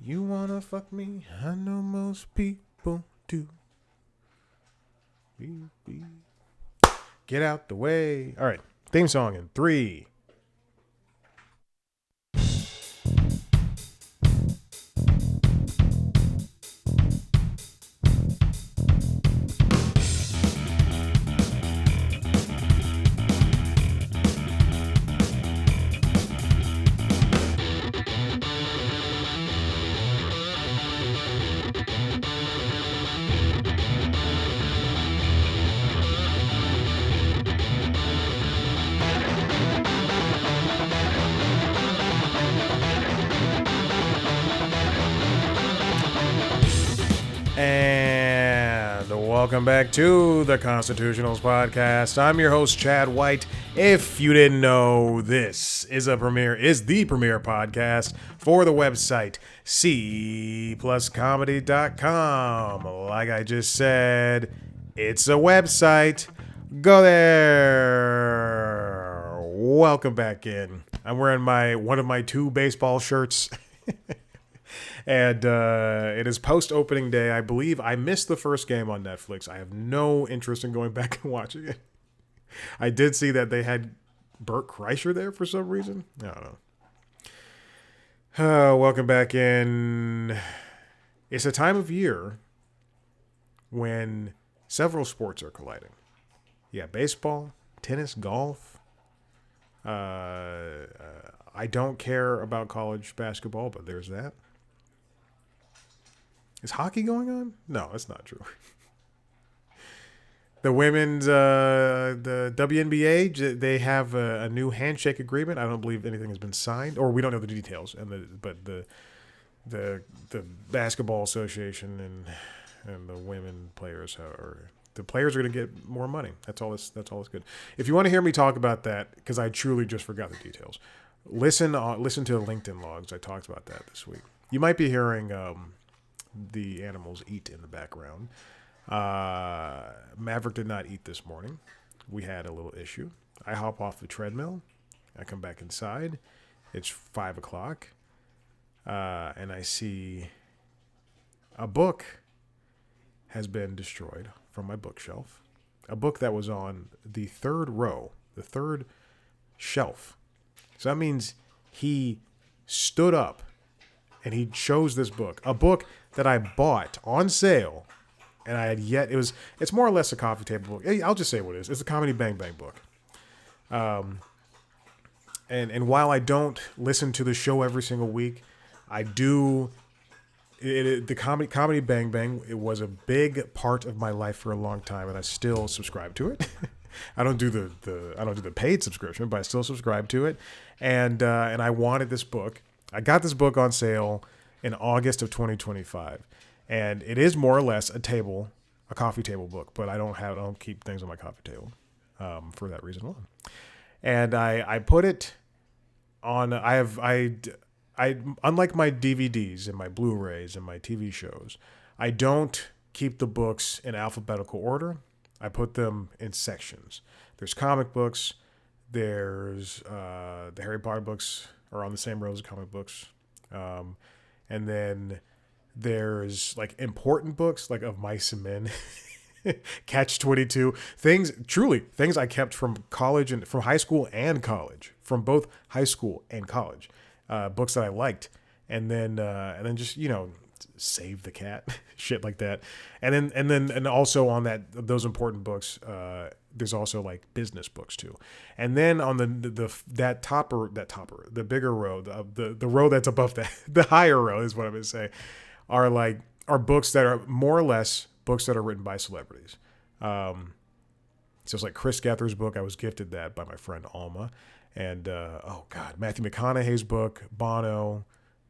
You wanna fuck me? I know most people do. Get out the way. All right. Theme song in three. And welcome back to the Constitutionals Podcast. I'm your host, Chad White. If you didn't know, this is the premier podcast for the website cpluscomedy.com. Like I just said, it's a website. Go there. Welcome back in. I'm wearing one of my two baseball shirts. And it is post-opening day. I believe I missed the first game on Netflix. I have no interest in going back and watching it. I did see that they had Bert Kreischer there for some reason. I don't know. Welcome back in. It's a time of year when several sports are colliding. Yeah, baseball, tennis, golf. I don't care about college basketball, but there's that. Is hockey going on? No, that's not true. The women's, the WNBA, they have a new handshake agreement. I don't believe anything has been signed, or we don't know the details. But the basketball association and the women players are the players are going to get more money. That's all. That's good. If you want to hear me talk about that, because I truly just forgot the details, listen to the LinkedIn logs. I talked about that this week. You might be hearing the animals eat in the background. Maverick did not eat this morning. We had a little issue. I hop off the treadmill. I come back inside. It's 5 o'clock. And I see a book has been destroyed from my bookshelf. A book that was on the third row, the third shelf. So that means he stood up and he chose this book. A book that I bought on sale, and I had yet. It's more or less a coffee table book. I'll just say what it is. It's a Comedy Bang Bang book. And while I don't listen to the show every single week, I do. The Comedy Bang Bang, it was a big part of my life for a long time, and I still subscribe to it. I don't do the paid subscription, but I still subscribe to it. And I wanted this book. I got this book on sale in August of 2025, and it is more or less a coffee table book, but I don't keep things on my coffee table for that reason alone. And I put it on. I unlike my DVDs and my Blu-rays and my TV shows, I don't keep the books in alphabetical order. I put them in sections. There's comic books. There's the Harry Potter books are on the same rows as comic books. And then there's like important books like Of Mice and Men, Catch 22, things I kept from college and from high school and college, from both high school and college, books that I liked. And then just, Save the Cat, shit like that. And also on those important books, there's also like business books too. And then on the bigger row, the row that's above that, the higher row is what I'm going to say, are books that are more or less books that are written by celebrities. So it's like Chris Gethard's book. I was gifted that by my friend Alma. And Matthew McConaughey's book, Bono,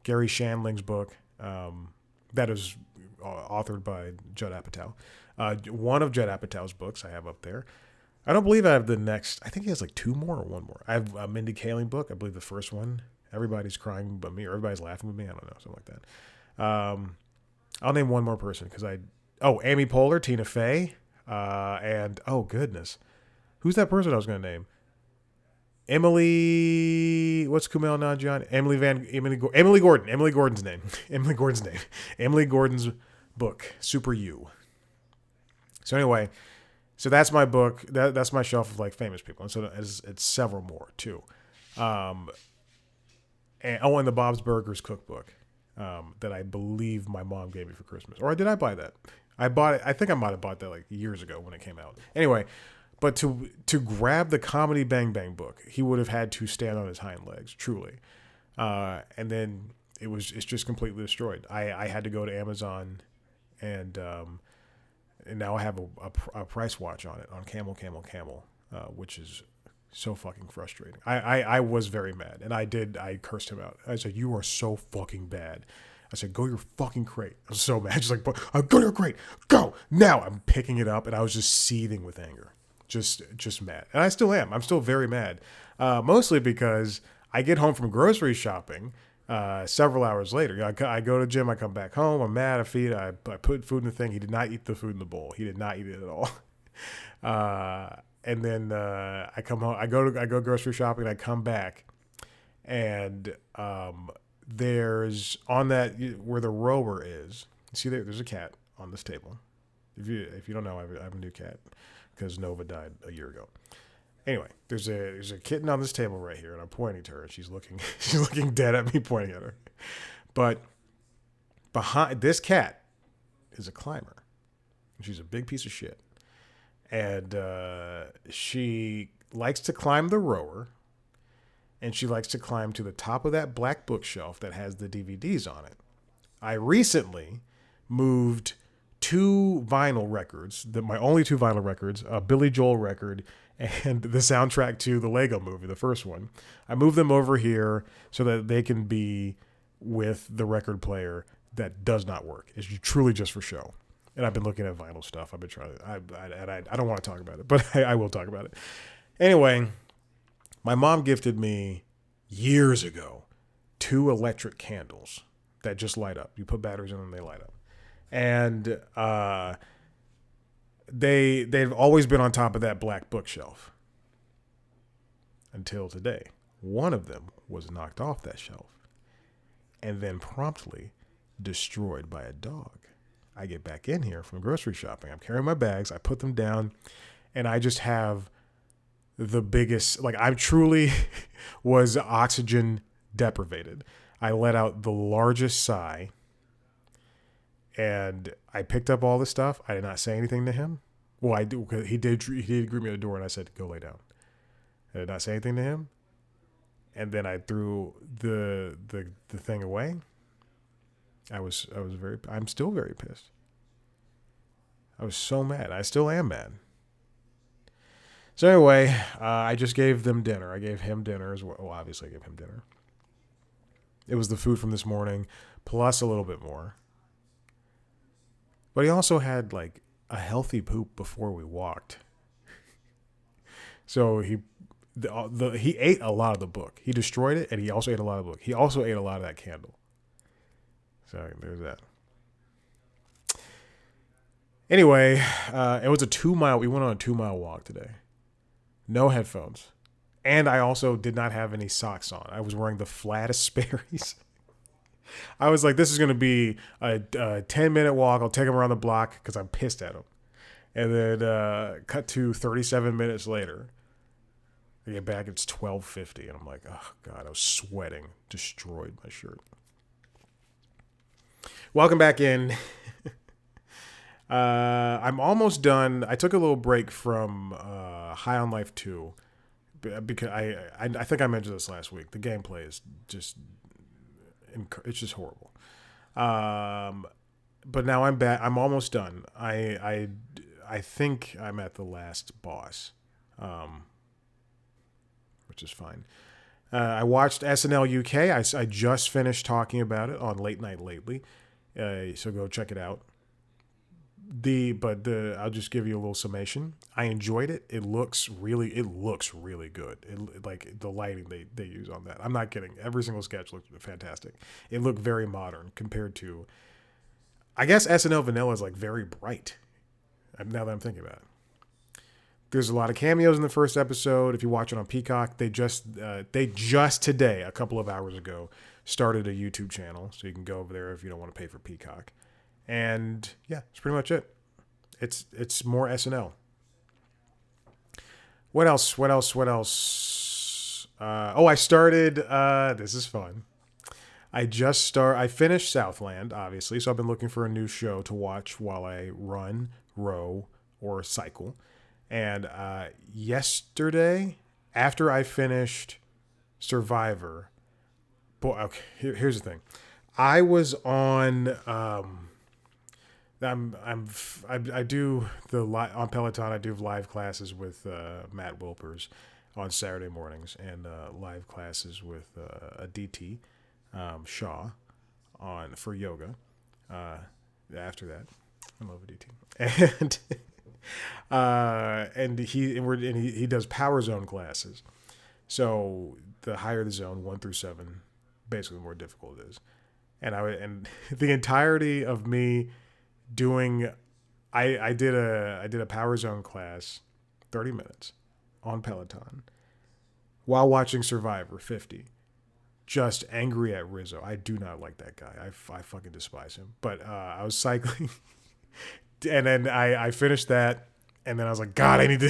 Gary Shandling's book. That is authored by Judd Apatow. One of Judd Apatow's books I have up there. I don't believe I have the next. I think he has like two more or one more. I have a Mindy Kaling book. I believe the first one. Everybody's crying but me, or everybody's laughing with me. I don't know, something like that. I'll name one more person because Amy Poehler, Tina Fey, and oh goodness, who's that person I was going to name? Emily, what's Kumail Nanjiani? Emily Gordon. Emily Gordon's name. Emily Gordon's name. Emily Gordon's book, Super You. So anyway, so that's my book. That's my shelf of like famous people, and so it's several more too. Um, and the Bob's Burgers cookbook that I believe my mom gave me for Christmas, or did I buy that? I bought it. I think I might have bought that like years ago when it came out. Anyway, but to grab the Comedy Bang Bang book, he would have had to stand on his hind legs, truly. And then it's just completely destroyed. I had to go to Amazon, and now I have a price watch on it on Camel, which is so fucking frustrating. I was very mad, and I cursed him out. I said, "You are so fucking bad." I said, "Go to your fucking crate." I was so mad. She's like, "Go to your crate. Go now." I'm picking it up, and I was just seething with anger, just mad, and I still am. I'm still very mad, mostly because I get home from grocery shopping several hours later. I go to the gym. I come back home. I'm mad. I put food in the thing. He did not eat the food in the bowl. He did not eat it at all. And then I come home. I go grocery shopping. And I come back, and there's on that where the rower is. You see there's a cat on this table. If you don't know, I have a new cat because Nova died a year ago. Anyway, there's a kitten on this table right here, and I'm pointing to her, and she's looking dead at me, pointing at her. But behind this cat is a climber. She's a big piece of shit, and she likes to climb the rower, and she likes to climb to the top of that black bookshelf that has the DVDs on it. I recently moved two vinyl records, my only two vinyl records, a Billy Joel record and the soundtrack to the Lego movie, the first one. I moved them over here so that they can be with the record player that does not work. It's truly just for show. And I've been looking at vinyl stuff. I've been trying to, I don't want to talk about it, but I will talk about it. Anyway, my mom gifted me years ago 2 electric candles that just light up. You put batteries in them, they light up. And they've always been on top of that black bookshelf until today. One of them was knocked off that shelf and then promptly destroyed by a dog. I get back in here from grocery shopping. I'm carrying my bags. I put them down, and I just have the biggest, like, I truly was oxygen deprivated. I let out the largest sigh, and I picked up all the stuff. I did not say anything to him. Well, I do. He did greet me at the door, and I said, "Go lay down." I did not say anything to him, and then I threw the thing away. I'm still very pissed. I was so mad. I still am mad. So anyway, I just gave them dinner. I gave him dinner as well. Well, obviously I gave him dinner. It was the food from this morning, plus a little bit more. But he also had like a healthy poop before we walked. So he ate a lot of the book. He destroyed it, and he also ate a lot of the book. He also ate a lot of that candle. So there's that. Anyway, it was a 2-mile. We went on a 2-mile walk today. No headphones. And I also did not have any socks on. I was wearing the flattest Sperry's. I was like, this is going to be a 10-minute walk. I'll take him around the block because I'm pissed at him. And then cut to 37 minutes later. I get back, it's 12:50. And I'm like, oh, God, I was sweating. Destroyed my shirt. Welcome back in. I'm almost done. I took a little break from High on Life 2 because I think I mentioned this last week. The gameplay is just horrible. But now I'm back. I'm almost done. I think I'm at the last boss, which is fine. I watched SNL UK. I just finished talking about it on Late Night Lately, so go check it out. I'll just give you a little summation. I enjoyed it. It looks really good. Like the lighting they use on that. I'm not kidding. Every single sketch looked fantastic. It looked very modern compared to, I guess SNL Vanilla is like very bright. Now that I'm thinking about it. There's a lot of cameos in the first episode. If you watch it on Peacock, they just today, a couple of hours ago, started a YouTube channel, so you can go over there if you don't want to pay for Peacock. And yeah, that's pretty much it. It's more SNL. What else? What else? What else? I started. This is fun. I finished Southland, obviously, so I've been looking for a new show to watch while I run, row, or cycle. And yesterday, after I finished Survivor, boy, okay, here's the thing. I was on. I do on Peloton. I do live classes with Matt Wilpers on Saturday mornings, and live classes with a DT Shaw for yoga. After that, I love a DT, and he does power zone classes. So the higher the zone, 1 through 7, basically the more difficult it is. And the entirety of me doing, I did a power zone class, 30 minutes on Peloton while watching Survivor 50. Just angry at Rizzo. I do not like that guy. I fucking despise him. But I was cycling, and then I finished that, and then I was like, God, I need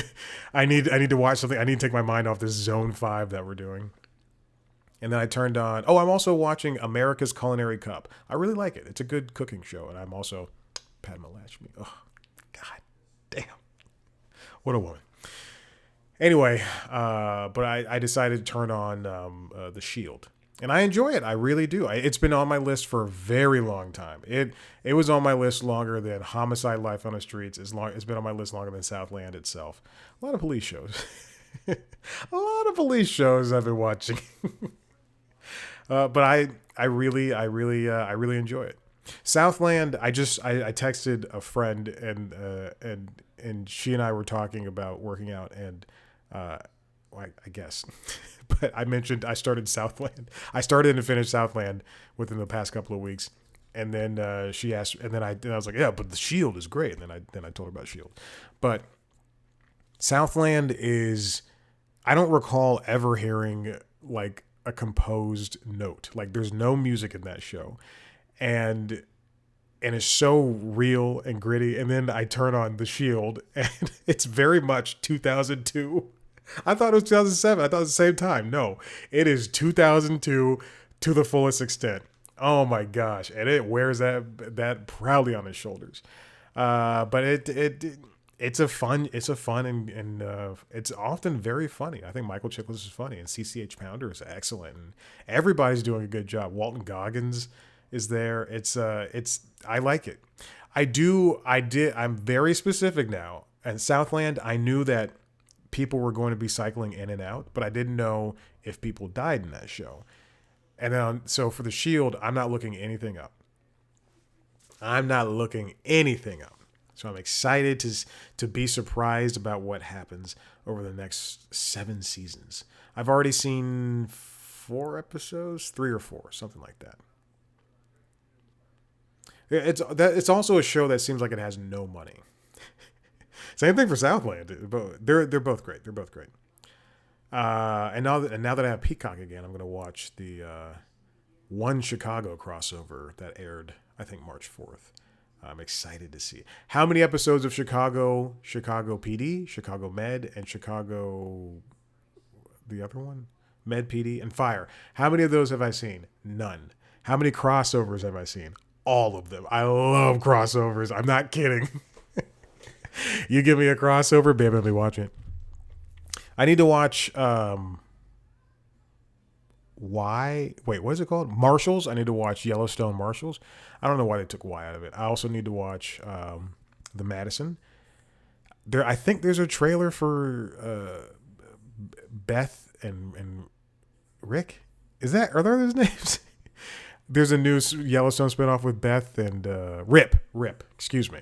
to watch something. I need to take my mind off this Zone 5 that we're doing. And then I turned on. Oh, I'm also watching America's Culinary Cup. I really like it. It's a good cooking show, and I'm also Padma Lakshmi. Oh, God damn, what a woman. Anyway, but I decided to turn on The Shield. And I enjoy it. I really do. It's been on my list for a very long time. It was on my list longer than Homicide: Life on the Streets. It's been on my list longer than Southland itself. A lot of police shows. A lot of police shows I've been watching. But I really enjoy it. Southland. I texted a friend and she and I were talking about working out and I guess. But I mentioned I started Southland. I started and finished Southland within the past couple of weeks, and then she asked, and then I was like, yeah, but The Shield is great. And then I told her about Shield, but Southland is. I don't recall ever hearing like a composed note. Like there's no music in that show, and it's so real and gritty. And then I turn on The Shield, and it's very much 2002. I thought it was 2007. I thought it was the same time. No, it is 2002 to the fullest extent. Oh my gosh, and it wears that proudly on his shoulders. But it's a fun and it's often very funny. I think Michael Chiklis is funny, and CCH Pounder is excellent, and everybody's doing a good job. Walton Goggins is there. It's I like it. I'm very specific now. And Southland, I knew that people were going to be cycling in and out, but I didn't know if people died in that show. And then, so for The Shield, I'm not looking anything up. So I'm excited to be surprised about what happens over the next 7 seasons. I've already seen 4 episodes, 3 or 4, something like that. It's also a show that seems like it has no money. Same thing for Southland. They're both great. They're both great. And now that I have Peacock again, I'm going to watch the One Chicago crossover that aired, I think, March 4th. I'm excited to see how many episodes of Chicago PD, Chicago Med, and Chicago, the other one, Med PD, and Fire. How many of those have I seen? None. How many crossovers have I seen? All of them. I love crossovers. I'm not kidding. You give me a crossover, baby, I'll be watching it. I need to watch what is it called? Marshals. I need to watch Yellowstone Marshals. I don't know why they took Y out of it. I also need to watch The Madison. I think there's a trailer for Beth and Rick. Are there those names? There's a new Yellowstone spinoff with Beth and Rip. Excuse me.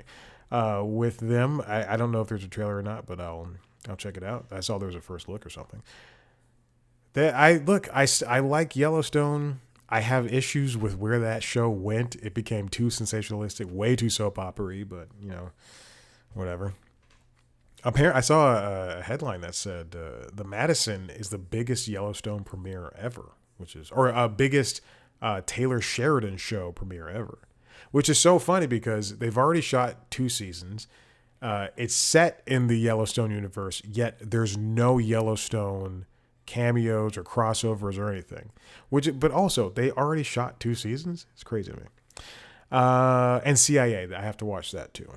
With them, I don't know if there's a trailer or not, but I'll check it out. I saw there was a first look or something. I like Yellowstone. I have issues with where that show went. It became too sensationalistic, way too soap opera-y, but whatever. Apparently, I saw a headline that said the Madison is the biggest Yellowstone premiere ever, which is or biggest Taylor Sheridan show premiere ever, which is so funny because they've already shot 2 seasons. It's set in the Yellowstone universe, yet there's no Yellowstone cameos or crossovers or anything. But also they already shot 2 seasons. It's crazy to me. And CIA, I have to watch that too.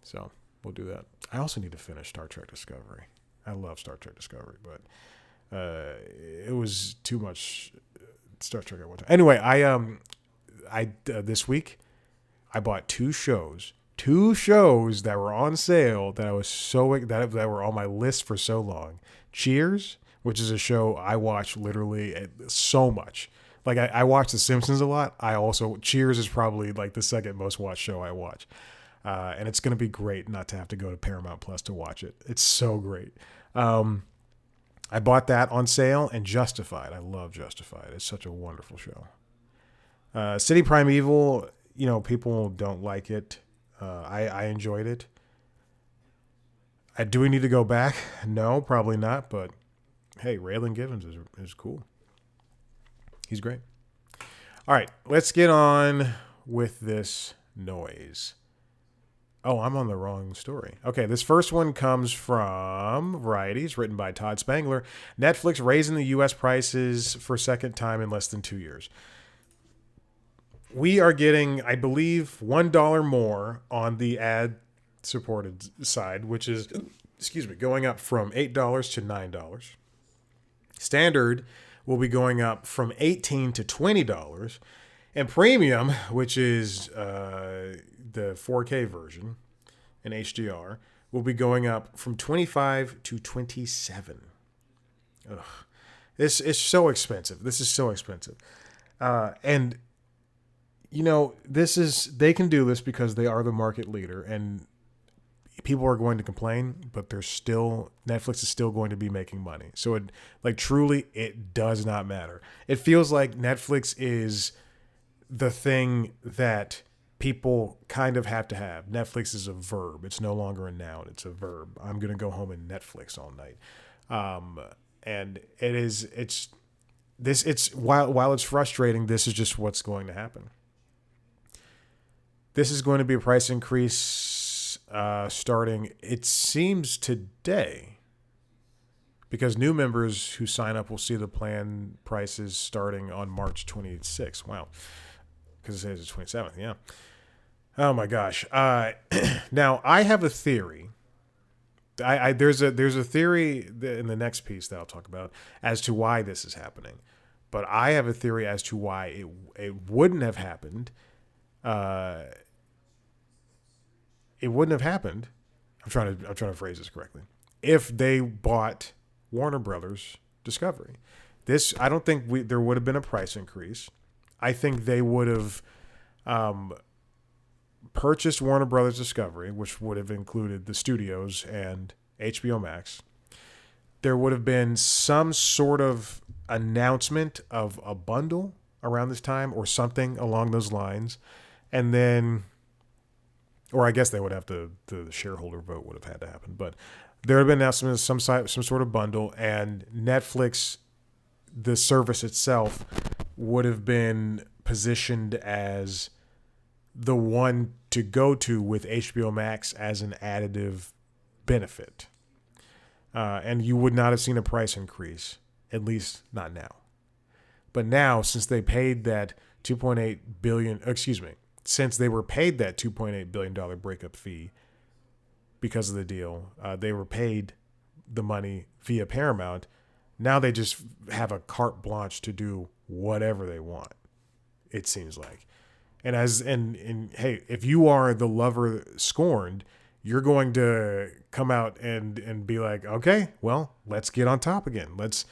So we'll do that. I also need to finish Star Trek Discovery. I love Star Trek Discovery, but it was too much Star Trek at one time. Anyway, I this week I bought 2 shows that were on sale that I was that were on my list for so long. Cheers, which is a show I watch literally so much. Like I watch The Simpsons a lot. Cheers is probably like the second most watched show I watch. And it's going to be great not to have to go to Paramount Plus to watch it. It's so great. I bought that on sale, and Justified. I love Justified. It's such a wonderful show. City Primeval, people don't like it. I enjoyed it. Do we need to go back? No, probably not. But hey, Raylan Givens is cool. He's great. All right, let's get on with this noise. Oh, I'm on the wrong story. Okay, this first one comes from Variety. It's written by Todd Spangler. Netflix raising the U.S. prices for second time in less than 2 years. We are getting, I believe, $1 more on the ad-supported side, which is, going up from $8 to $9. Standard will be going up from $18 to $20. And premium, which is the 4K version in HDR, will be going up from 25 to 27. Ugh. This is so expensive. And they can do this because they are the market leader, and people are going to complain, but Netflix is still going to be making money. So it does not matter. It feels like Netflix is the thing that people kind of have to have. Netflix is a verb. It's no longer a noun. It's a verb. I'm going to go home and Netflix all night. And while it's frustrating, this is just what's going to happen. This is going to be a price increase starting, it seems, today, because new members who sign up will see the plan prices starting on March 26th. Wow. Because it says the 27th, yeah. Oh my gosh. Now I have a theory. There's a theory in the next piece that I'll talk about as to why this is happening, but I have a theory as to why it wouldn't have happened. It wouldn't have happened. I'm trying to phrase this correctly. If they bought Warner Brothers Discovery, I don't think there would have been a price increase. I think they would have purchased Warner Brothers Discovery, which would have included the studios and HBO Max. There would have been some sort of announcement of a bundle around this time or something along those lines. And then, or I guess they would have the shareholder vote would have had to happen. But there would have been announcement of some sort of bundle, and Netflix, the service itself, would have been positioned as the one to go to with HBO Max as an additive benefit. And you would not have seen a price increase, at least not now. But now, since they paid that $2.8 billion, since they were paid that $2.8 billion breakup fee because of the deal, they were paid the money via Paramount. Now they just have a carte blanche to do whatever they want, it seems like. And hey, if you are the lover scorned, you're going to come out and be like, okay, well, let's get on top again. Let's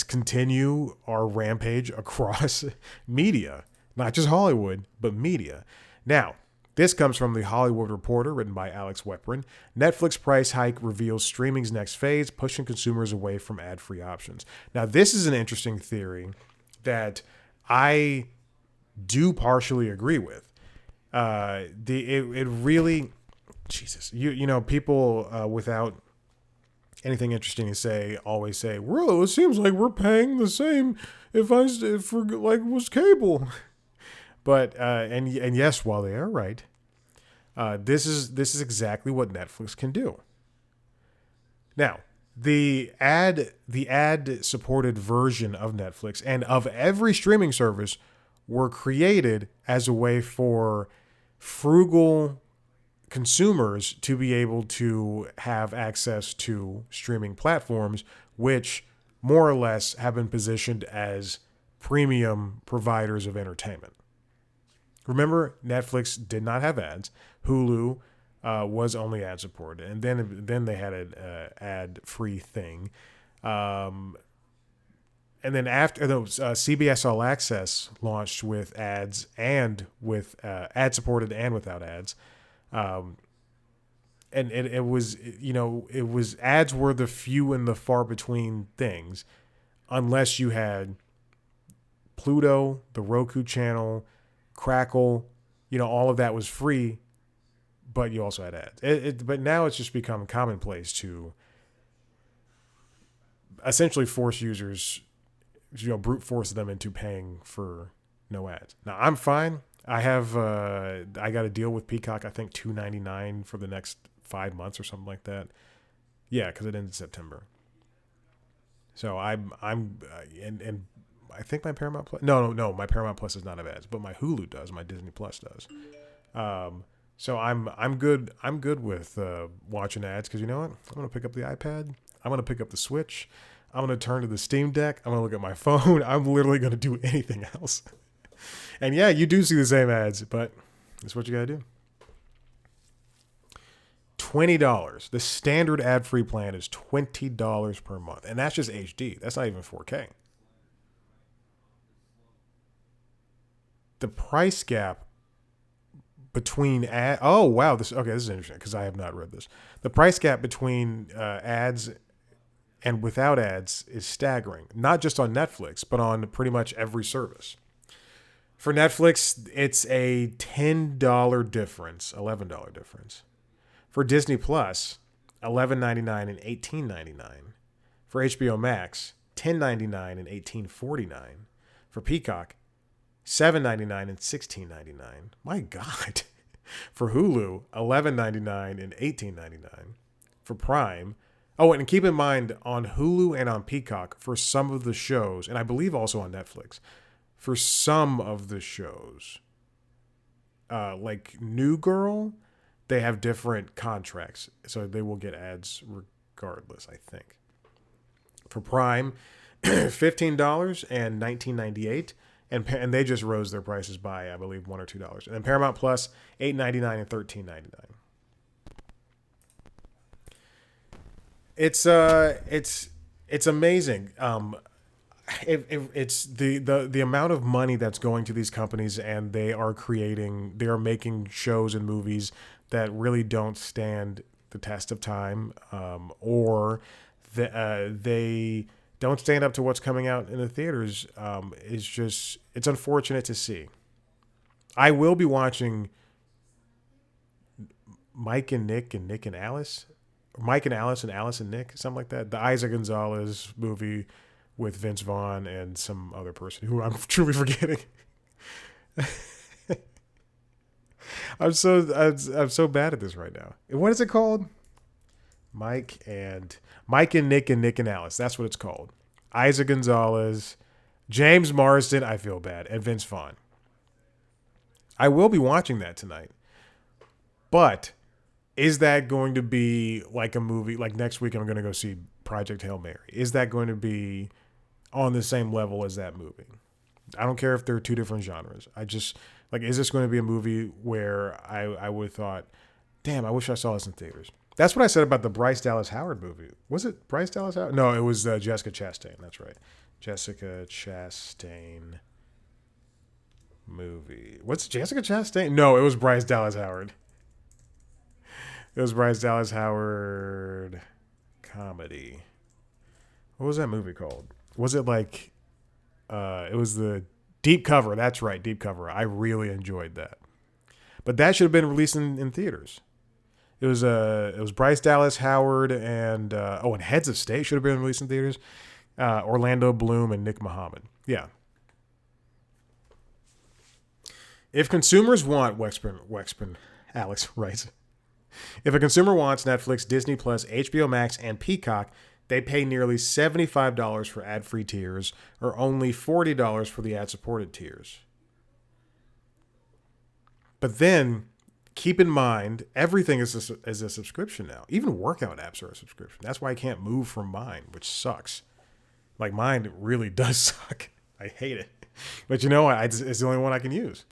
continue our rampage across media, not just Hollywood, but media. Now, this comes from The Hollywood Reporter, written by Alex Weprin. Netflix price hike reveals streaming's next phase, pushing consumers away from ad-free options. Now, this is an interesting theory that I do partially agree with. It really, Jesus, you know, people without anything interesting to say always say, "Well, it seems like we're paying the same if we're like was cable." But and yes, while they are right, this is exactly what Netflix can do. Now, the ad supported version of Netflix and of every streaming service were created as a way for frugal consumers to be able to have access to streaming platforms, which more or less have been positioned as premium providers of entertainment. Remember, Netflix did not have ads. Hulu was only ad supported, and then they had an ad free thing. Um, and then after those, CBS All Access launched with ads and with ad supported and without ads. Um, and it was, you know, it was ads were the few and the far between things, unless you had Pluto, the Roku channel, Crackle, you know, all of that was free, but you also had ads. But now it's just become commonplace to essentially force users, you know, brute force them into paying for no ads. Now I'm fine. I have I got a deal with Peacock. I think $2.99 for the next 5 months or something like that. Yeah, because it ends in September. So and I think my Paramount Plus. No. My Paramount Plus does not have ads, but my Hulu does. My Disney Plus does. Um, so I'm good. I'm good with watching ads because you know what? I'm gonna pick up the iPad. I'm gonna pick up the Switch. I'm gonna turn to the Steam Deck. I'm gonna look at my phone. I'm literally gonna do anything else. And yeah, you do see the same ads, but that's what you gotta do. $20. The standard ad-free plan is $20 per month, and that's just HD. That's not even 4K. The price gap between ad. Oh wow, this is interesting because I have not read this. The price gap between ads and without ads is staggering. Not just on Netflix, but on pretty much every service. For Netflix, it's a $10 difference, $11 difference. For Disney Plus, $11.99 and $18.99. For HBO Max, $10.99 and $18.49. For Peacock, $7.99 and $16.99. My God. For Hulu, $11.99 and $18.99. For Prime, oh, and keep in mind on Hulu and on Peacock for some of the shows, and I believe also on Netflix, for some of the shows, like New Girl, they have different contracts, so they will get ads regardless, I think. For Prime, $15 and $19.98. And they just rose their prices by, I believe, $1 or $2. And then Paramount Plus, $8.99 and $13.99. It's amazing. It's the amount of money that's going to these companies, and they are making shows and movies that really don't stand the test of time, or they don't stand up to what's coming out in the theaters. It's unfortunate to see. I will be watching Mike and Nick and Nick and Alice, Mike and Alice and Alice and Nick, something like that. The Isaac Gonzalez movie with Vince Vaughn and some other person who I'm truly forgetting. I'm so bad at this right now. What is it called? Mike and Nick and Alice. That's what it's called. Isaac Gonzalez, James Marsden. I feel bad, and Vince Vaughn. I will be watching that tonight. But is that going to be like a movie? Like next week, I'm going to go see Project Hail Mary. Is that going to be on the same level as that movie? I don't care if they're two different genres. I just like, is this going to be a movie where I would have thought, damn, I wish I saw this in theaters? That's what I said about the Bryce Dallas Howard movie. Was it Bryce Dallas Howard? No, it was Jessica Chastain. That's right. Jessica Chastain movie. What's Jessica Chastain? No, it was Bryce Dallas Howard. It was Bryce Dallas Howard comedy. What was that movie called? Was it like, it was the Deep Cover. That's right, Deep Cover. I really enjoyed that. But that should have been released in theaters. It was Bryce Dallas Howard and Heads of State should have been released in theaters. Orlando Bloom and Nick Muhammad. Yeah. If consumers want Wexpin, Alex writes, if a consumer wants Netflix, Disney Plus, HBO Max, and Peacock, they pay nearly $75 for ad-free tiers or only $40 for the ad-supported tiers. But then, keep in mind, everything is a subscription now. Even workout apps are a subscription. That's why I can't move from mine, which sucks. Like, mine really does suck. I hate it. But it's the only one I can use.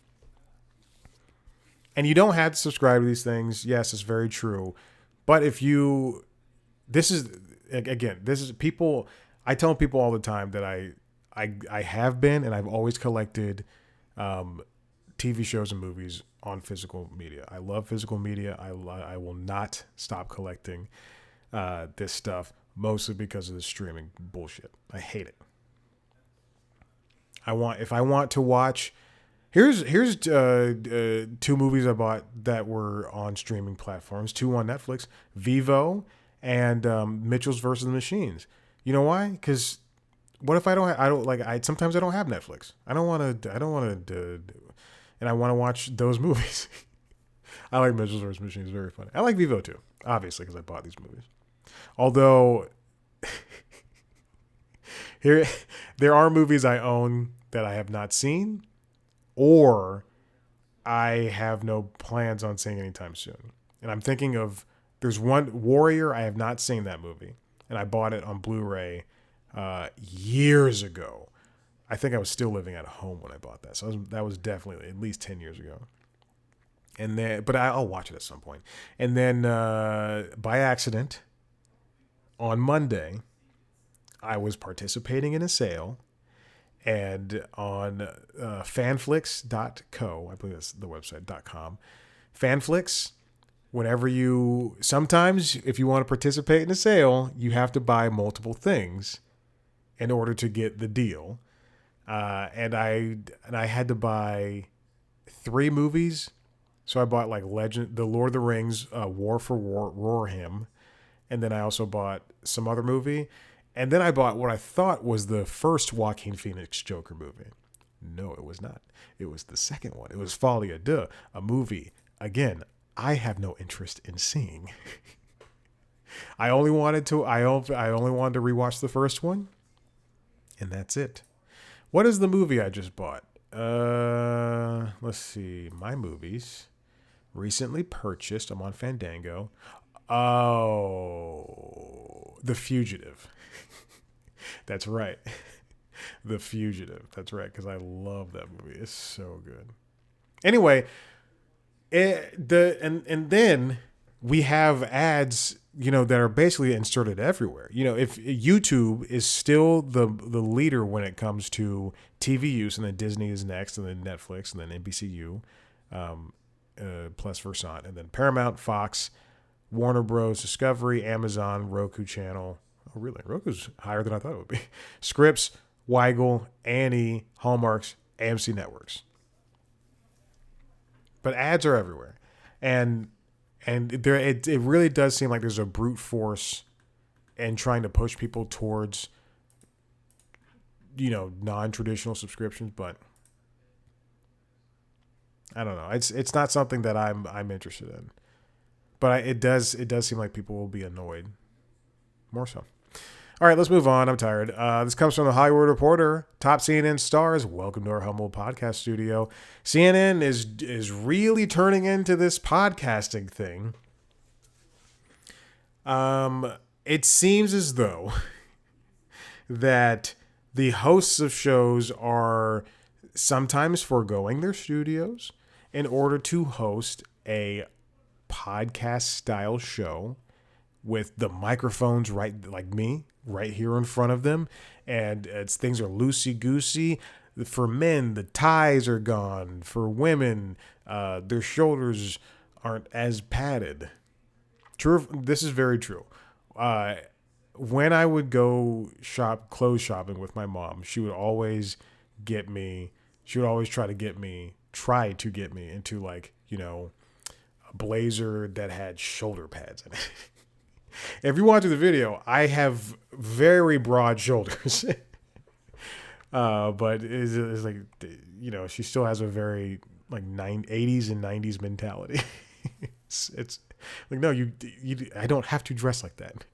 And you don't have to subscribe to these things. Yes, it's very true. But this is people, I tell people all the time that I have been, and I've always collected TV shows and movies on physical media. I love physical media. I will not stop collecting this stuff, mostly because of the streaming bullshit. I hate it. If I want to watch, here's 2 movies I bought that were on streaming platforms. 2 on Netflix: Vivo and Mitchell's versus the Machines. You know why? Because what if sometimes I don't have Netflix. I don't want to, and I want to watch those movies. I like Mitchell's vs. Machines. Very funny. I like Vivo too, obviously, because I bought these movies. Although, there are movies I own that I have not seen, or I have no plans on seeing anytime soon. And I'm thinking of, there's one, Warrior. I have not seen that movie, and I bought it on Blu-ray years ago. I think I was still living at home when I bought that. So that was definitely at least 10 years ago. And then, but I'll watch it at some point. And then by accident, on Monday, I was participating in a sale, and on fanflix.co, I believe that's the website, .com. Fanflix, sometimes if you want to participate in a sale, you have to buy multiple things in order to get the deal. And I had to buy 3 movies. So I bought like The Lord of the Rings, War for Rohirrim. And then I also bought some other movie. And then I bought what I thought was the first Joaquin Phoenix Joker movie. No, it was not. It was the second one. It was Folie à Deux, a movie, again, I have no interest in seeing. I only wanted to rewatch the first one. And that's it. What is the movie I just bought? Let's see. My movies. Recently purchased. I'm on Fandango. Oh, The Fugitive. That's right. The Fugitive. That's right, because I love that movie. It's so good. Anyway, and then we have ads, that are basically inserted everywhere. If YouTube is still the leader when it comes to TV use, and then Disney is next, and then Netflix, and then NBCU, plus Versant, and then Paramount, Fox, Warner Bros. Discovery, Amazon, Roku Channel. Oh, really? Roku's higher than I thought it would be. Scripps, Weigel, Annie, Hallmarks, AMC Networks. But ads are everywhere, and it really does seem like there's a brute force in trying to push people towards, non-traditional subscriptions. But I don't know. It's not something that I'm interested in. But it does seem like people will be annoyed. More so. All right, let's move on. I'm tired. This comes from the Hollywood Reporter. Top CNN stars, welcome to our humble podcast studio. CNN is really turning into this podcasting thing. It seems as though that the hosts of shows are sometimes foregoing their studios in order to host a podcast style show with the microphones right here in front of them, and things are loosey goosey. For men, the ties are gone. For women, their shoulders aren't as padded. True, this is very true. When I would go clothes shopping with my mom, she would always try to get me into a blazer that had shoulder pads in it. If you watch the video, I have very broad shoulders. But it's like, she still has a very like 80s and 90s mentality. It's like, no, you, I don't have to dress like that.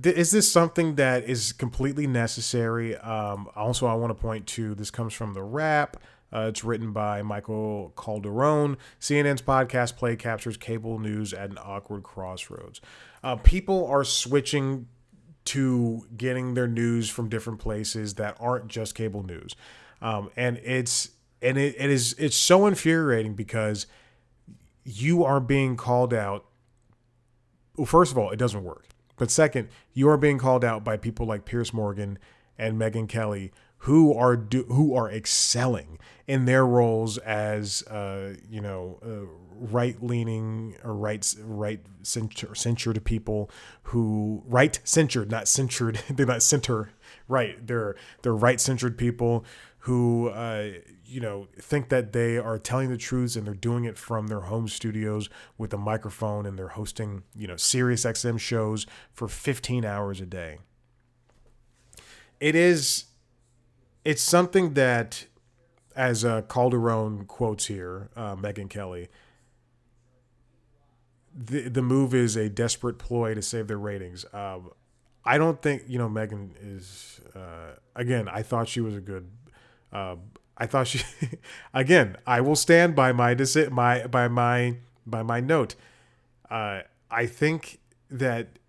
Is this something that is completely necessary? Also, I want to point to, this comes from The Wrap. It's written by Michael Calderon. CNN's podcast play captures cable news at an awkward crossroads. People are switching to getting their news from different places that aren't just cable news. And it's so infuriating because you are being called out. Well, first of all, it doesn't work. But second, you are being called out by people like Piers Morgan and Megyn Kelly, who are excelling in their roles as right leaning or right censored people who right censored, not censored. They're not center right. They're right censored people who think that they are telling the truths, and they're doing it from their home studios with a microphone, and they're hosting Sirius XM shows for 15 hours a day. It's something that, as Calderon quotes here, Megyn Kelly, the move is a desperate ploy to save their ratings. I don't think Megyn is. Again, I thought she was a good. I thought she. Again, I will stand by my my note. I think that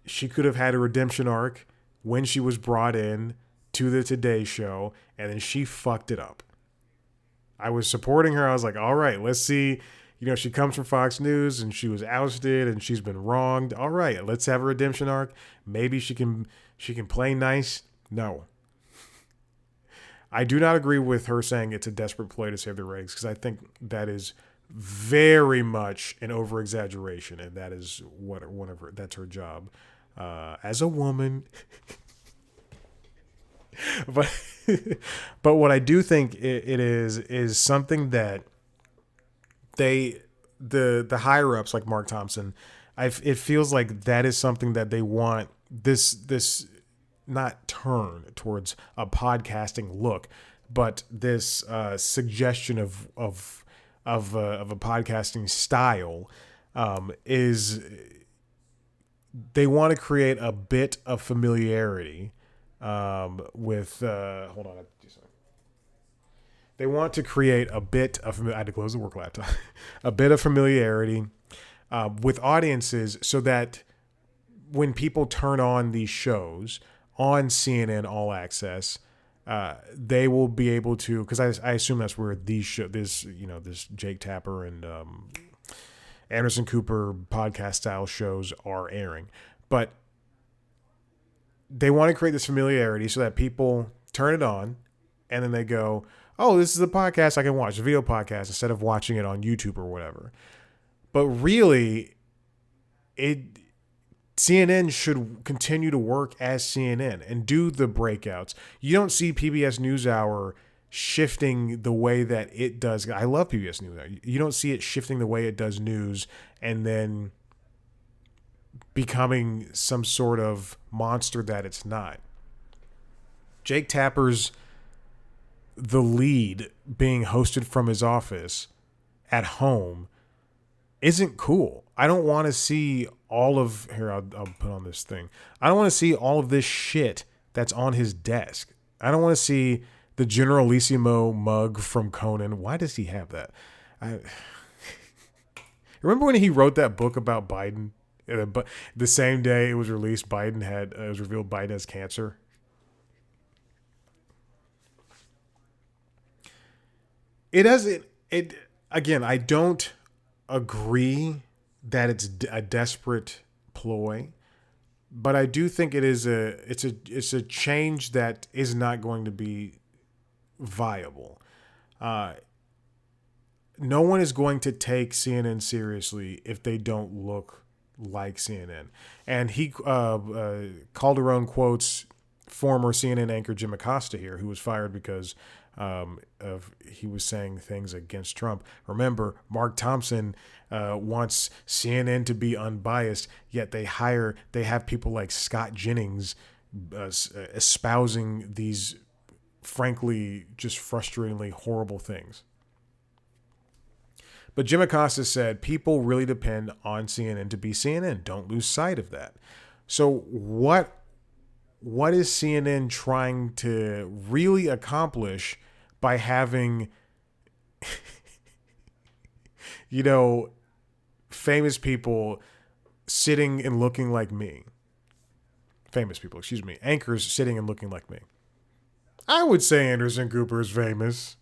she could have had a redemption arc when she was brought in to the Today Show, and then she fucked it up. I was supporting her. I was like, all right, let's see. She comes from Fox News and she was ousted and she's been wronged. All right, let's have a redemption arc. Maybe she can play nice. No. I do not agree with her saying it's a desperate ploy to save the ratings, because I think that is very much an over-exaggeration, and that is that's her job as a woman. But what I do think it is something that the higher ups like Mark Thompson, it feels like that is something that they want, this not turn towards a podcasting look, but this suggestion of a podcasting style, is they want to create a bit of familiarity with hold on. They want to create a bit of, I had to close the work laptop, a bit of familiarity with audiences, so that when people turn on these shows on CNN All Access, they will be able to, because I assume that's where this Jake Tapper and Anderson Cooper podcast style shows are airing, but they want to create this familiarity so that people turn it on and then they go, oh, this is a podcast I can watch, a video podcast, instead of watching it on YouTube or whatever. But really, CNN should continue to work as CNN and do the breakouts. You don't see PBS NewsHour shifting the way that it does. I love PBS NewsHour. You don't see it shifting the way it does news and then becoming some sort of monster that it's not. Jake Tapper's The Lead being hosted from his office at home isn't cool. I don't want to see all of, here, I'll put on this thing. I don't want to see all of this shit that's on his desk. I don't want to see the Generalissimo mug from Conan. Why does he have that? Remember when he wrote that book about Biden? But the same day it was released, it was revealed Biden has cancer. Again, I don't agree that it's a desperate ploy, but I do think it's a change that is not going to be viable. No one is going to take CNN seriously if they don't look like CNN. And Calderon quotes former CNN anchor Jim Acosta here, who was fired because he was saying things against Trump. Remember, Mark Thompson wants CNN to be unbiased, yet they have people like Scott Jennings espousing these, frankly, just frustratingly horrible things. But Jim Acosta said people really depend on CNN to be CNN. Don't lose sight of that. So what is CNN trying to really accomplish by having, famous people sitting and looking like me? Famous people, excuse me. Anchors sitting and looking like me. I would say Anderson Cooper is famous.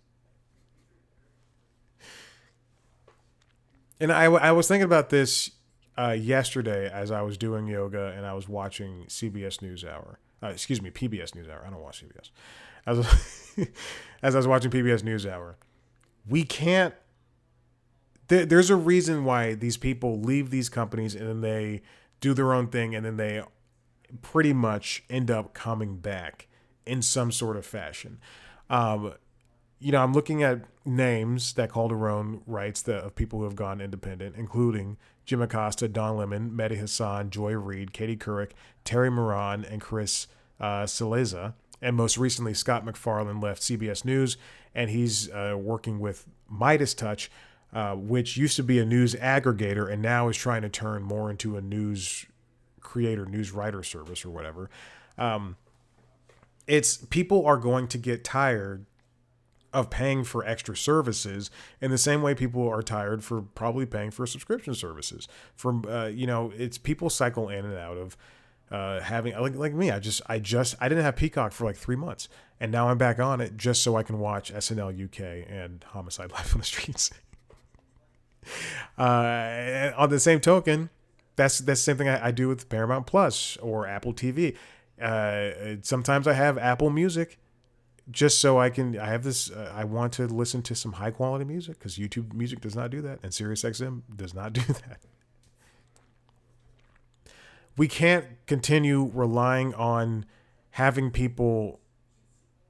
And I was thinking about this yesterday as I was doing yoga and I was watching CBS NewsHour. PBS NewsHour. I don't watch CBS. As I was watching PBS NewsHour, we can't. There's a reason why these people leave these companies and then they do their own thing and then they pretty much end up coming back in some sort of fashion. I'm looking at names that Calderon writes of people who have gone independent, including Jim Acosta, Don Lemon, Mehdi Hassan, Joy Reid, Katie Couric, Terry Moran, and Chris Cillizza. And most recently, Scott MacFarlane left CBS News, and he's working with Midas Touch, which used to be a news aggregator and now is trying to turn more into a news creator, news writer service or whatever. It's people are going to get tired of paying for extra services in the same way people are tired for probably paying for subscription services. It's people cycle in and out of having like me. I didn't have Peacock for like 3 months and now I'm back on it just so I can watch SNL UK and Homicide Life on the Streets. On the same token, that's the same thing I do with Paramount Plus or Apple TV. Sometimes I have Apple Music just so I have this, I want to listen to some high quality music because YouTube Music does not do that and SiriusXM does not do that. We can't continue relying on having people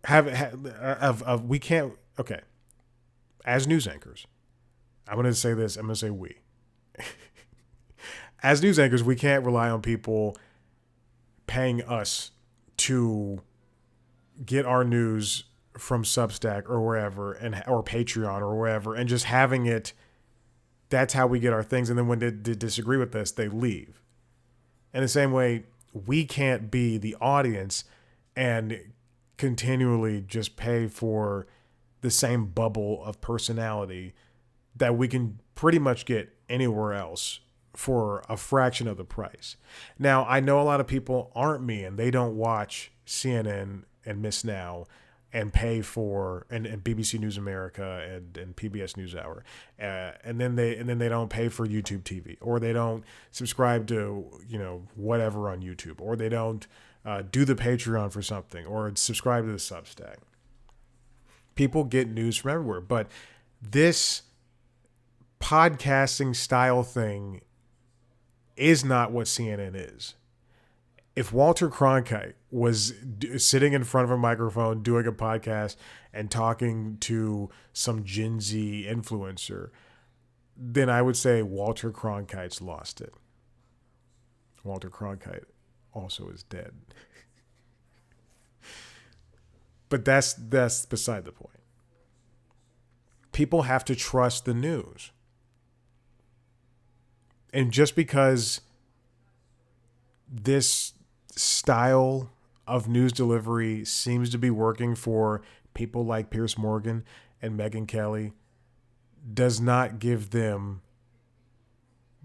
we can't, okay. As news anchors, I'm going to say this, I'm going to say we. As news anchors, we can't rely on people paying us to get our news from Substack or wherever or Patreon or wherever and just having it. That's how we get our things. And then when they disagree with us, they leave. In the same way, we can't be the audience and continually just pay for the same bubble of personality that we can pretty much get anywhere else for a fraction of the price. Now, I know a lot of people aren't me and they don't watch CNN and Miss Now and pay for and BBC News America and PBS NewsHour, and then they don't pay for YouTube TV, or they don't subscribe to whatever on YouTube, or they don't do the Patreon for something, or subscribe to the Substack. People get news from everywhere, but this podcasting style thing is not what CNN is. If Walter Cronkite was sitting in front of a microphone doing a podcast and talking to some Gen Z influencer, then I would say Walter Cronkite's lost it. Walter Cronkite also is dead. But that's beside the point. People have to trust the news. And just because this style of news delivery seems to be working for people like Piers Morgan and Megyn Kelly does not give them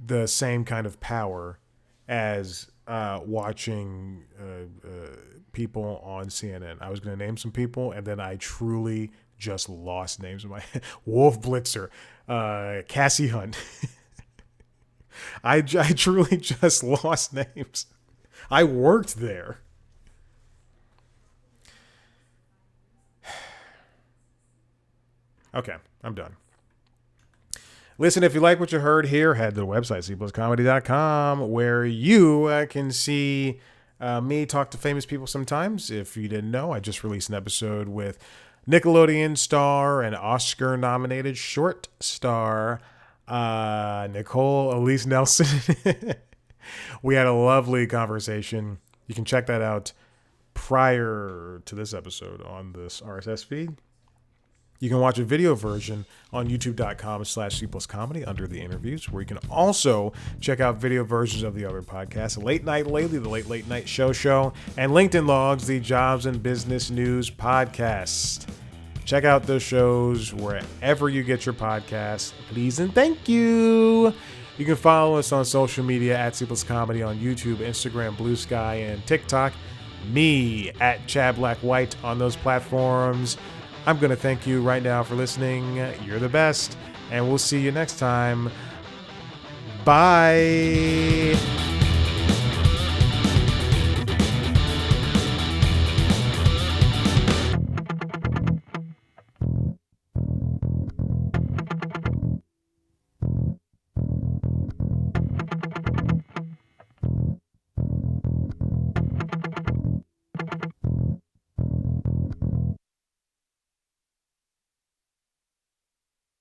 the same kind of power as watching people on CNN. I was going to name some people, and then I truly just lost names in my head. Wolf Blitzer, Cassie Hunt. I truly just lost names. I worked there. Okay, I'm done. Listen, if you like what you heard here, head to the website, cpluscomedy.com, where you can see Me talk to famous people sometimes. If you didn't know, I just released an episode with Nickelodeon star and Oscar-nominated short star Nicole Elise Nelson. We had a lovely conversation. You can check that out prior to this episode on this RSS feed. You can watch a video version on youtube.com/C+comedy under the interviews, where you can also check out video versions of the other podcasts, Late Night Lately, the Late Night Show, and LinkedIn Logs, the Jobs and Business News podcast. Check out those shows wherever you get your podcasts. Please and thank you. You can follow us on social media at C+comedy on YouTube, Instagram, Blue Sky, and TikTok. Me at Chad Black White on those platforms. I'm going to thank you right now for listening. You're the best. And we'll see you next time. Bye.